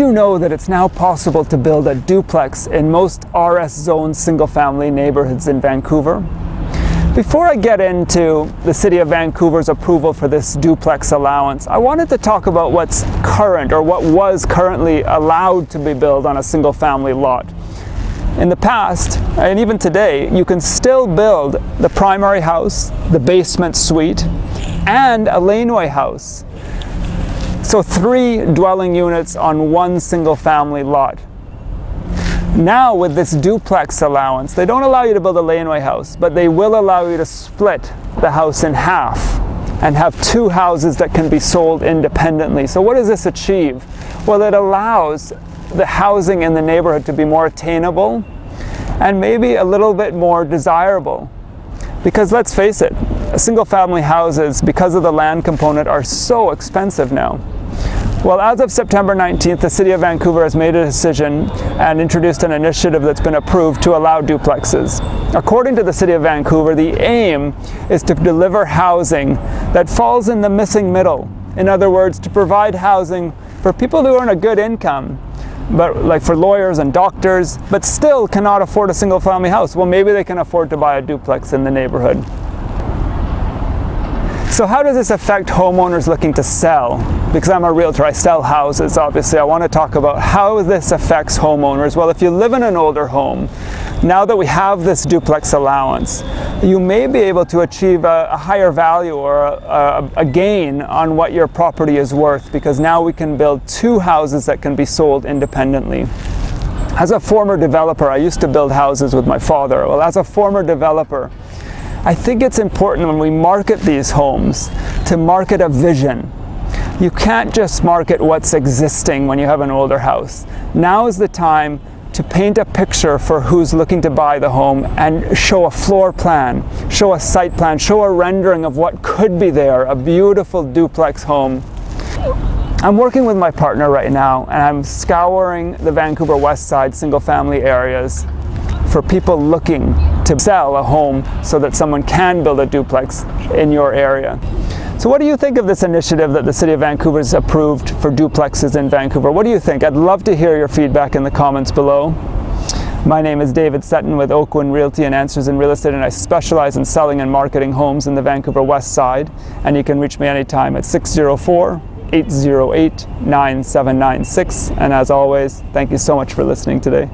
you know that it's now possible to build a duplex in most RS zone single-family neighborhoods in Vancouver? Before I get into the City of Vancouver's approval for this duplex allowance, I wanted to talk about what's current, or what was currently allowed to be built on a single-family lot. In the past, and even today, you can still build the primary house, the basement suite, and a laneway house. So 3 dwelling units on one single-family lot. Now with this duplex allowance, they don't allow you to build a laneway house, but they will allow you to split the house in half and have 2 houses that can be sold independently. So what does this achieve? Well, it allows the housing in the neighborhood to be more attainable and maybe a little bit more desirable. Because let's face it, single-family houses, because of the land component, are so expensive now. Well, as of September 19th, the City of Vancouver has made a decision and introduced an initiative that's been approved to allow duplexes. According to the City of Vancouver, the aim is to deliver housing that falls in the missing middle. In other words, to provide housing for people who earn a good income, but like for lawyers and doctors, but still cannot afford a single-family house. Well, maybe they can afford to buy a duplex in the neighborhood. So how does this affect homeowners looking to sell? Because I'm a realtor, I sell houses, obviously. I want to talk about how this affects homeowners. Well, if you live in an older home, now that we have this duplex allowance, you may be able to achieve a higher value or a gain on what your property is worth, because now we can build 2 houses that can be sold independently. As a former developer, I used to build houses with my father. Well, as a former developer, I think it's important when we market these homes to market a vision. You can't just market what's existing when you have an older house. Now is the time to paint a picture for who's looking to buy the home and show a floor plan, show a site plan, show a rendering of what could be there, a beautiful duplex home. I'm working with my partner right now, and I'm scouring the Vancouver West Side single-family areas for people looking to sell a home so that someone can build a duplex in your area. So what do you think of this initiative that the City of Vancouver has approved for duplexes in Vancouver? What do you think? I'd love to hear your feedback in the comments below. My name is David Setton with Oakwyn Realty and Answers in Real Estate, and I specialize in selling and marketing homes in the Vancouver West Side. And you can reach me anytime at 604-808-9796. And as always, thank you so much for listening today.